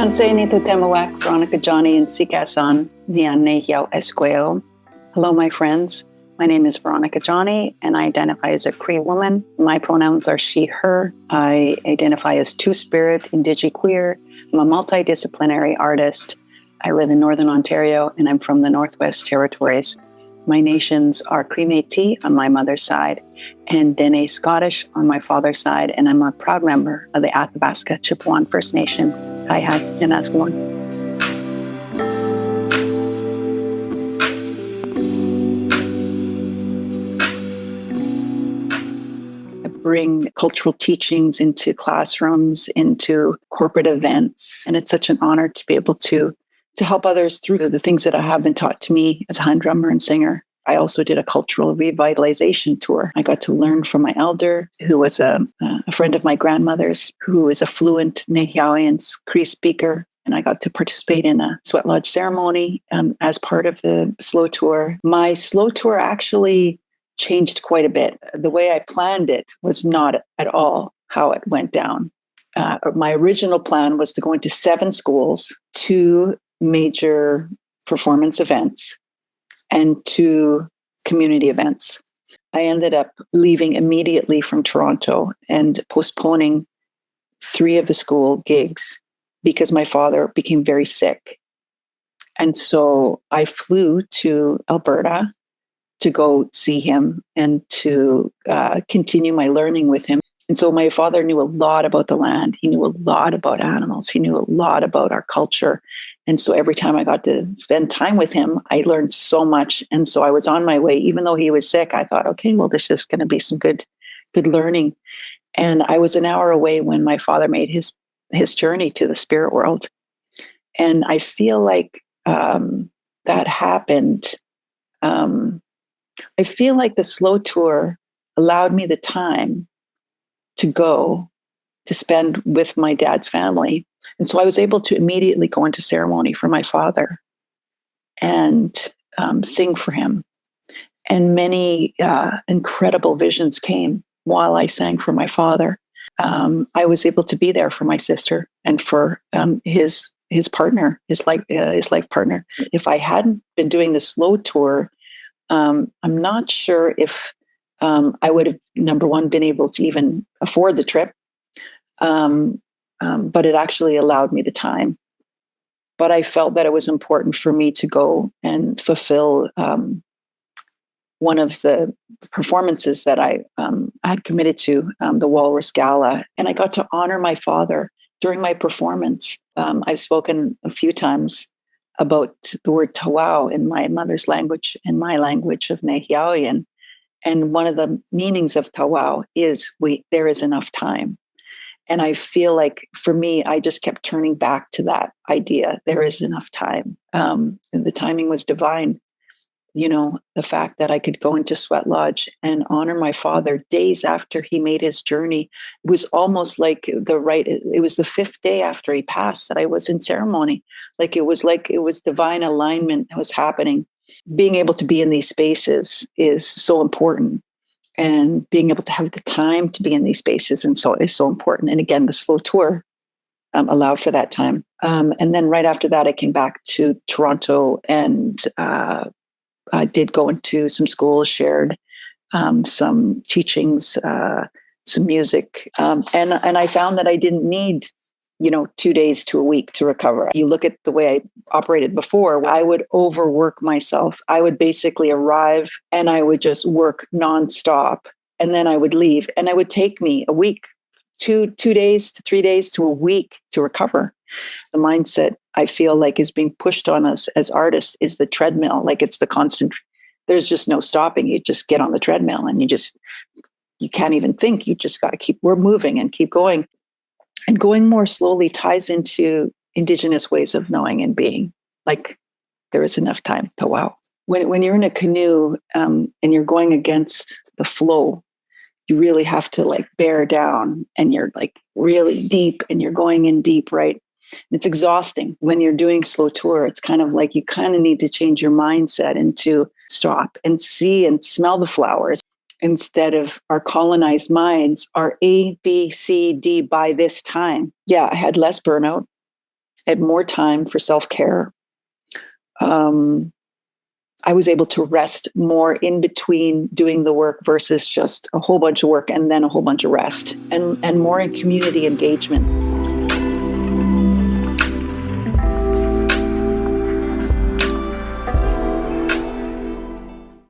Hansay ni Tetemawak, Veronica Johnny, and Sikasan Nian Nehiao Esqueo. Hello, my friends. My name is Veronica Johnny, and I identify as a Cree woman. My pronouns are she, her. I identify as two-spirit, indigiqueer. I'm a multidisciplinary artist. I live in Northern Ontario, and I'm from the Northwest Territories. My nations are Cree Métis on my mother's side and Dene Scottish on my father's side, and I'm a proud member of the Athabasca Chipewyan First Nation. Hi, and that's one. I bring cultural teachings into classrooms, into corporate events, and it's such an honor to be able to help others through the things that have been taught to me as a hand drummer and singer. I also did a cultural revitalization tour. I got to learn from my elder, who was a friend of my grandmother's, who is a fluent Nehiawean Cree speaker. And I got to participate in a sweat lodge ceremony as part of the slow tour. My slow tour actually changed quite a bit. The way I planned it was not at all how it went down. My original plan was to go into 7 schools, 2 major performance events, and 2 community events. I ended up leaving immediately from Toronto and postponing 3 of the school gigs because my father became very sick. And so I flew to Alberta to go see him and to continue my learning with him. And so my father knew a lot about the land. He knew a lot about animals. He knew a lot about our culture. And so every time I got to spend time with him, I learned so much. And so I was on my way, even though he was sick. I thought, okay, well, this is going to be some good learning. And I was an hour away when my father made his journey to the spirit world. And I feel like that happened. I feel like the slow tour allowed me the time to go to spend with my dad's family. And so I was able to immediately go into ceremony for my father and sing for him. And many incredible visions came while I sang for my father. I was able to be there for my sister and for his partner, his life partner. If I hadn't been doing the slow tour, I'm not sure if I would have, number one, been able to even afford the trip. But it actually allowed me the time. But I felt that it was important for me to go and fulfill one of the performances that I had committed to, the Walrus Gala. And I got to honor my father during my performance. I've spoken a few times about the word tawau in my mother's language and my language of Nehiawean. And one of the meanings of tawau is there is enough time. And I feel like for me, I just kept turning back to that idea. There is enough time. And the timing was divine. You know, the fact that I could go into Sweat Lodge and honor my father days after he made his journey was almost like it was the 5th day after he passed that I was in ceremony. Like it was divine alignment that was happening. Being able to be in these spaces is so important. And being able to have the time to be in these spaces is so important. And again, the slow tour allowed for that time. And then right after that, I came back to Toronto and I did go into some schools, shared some teachings, some music. And I found that I didn't need 2 days to a week to recover. You look at the way I operated before, I would overwork myself. I would basically arrive and I would just work nonstop. And then I would leave and it would take me a week, 2 days to 3 days to a week to recover. The mindset I feel like is being pushed on us as artists is the treadmill. Like it's the constant, there's just no stopping. You just get on the treadmill and you can't even think. You just got to we're moving and keep going. And going more slowly ties into Indigenous ways of knowing and being. Like there is enough time to wow. When you're in a canoe and you're going against the flow, you really have to like bear down and you're like really deep and you're going in deep, right? It's exhausting. When you're doing slow tour, it's kind of like you kind of need to change your mindset into stop and see and smell the flowers. Instead of our colonized minds are A, B, C, D by this time. Yeah, I had less burnout. I had more time for self-care. Um, I was able to rest more in between doing the work versus just a whole bunch of work and then a whole bunch of rest, and more in community engagement.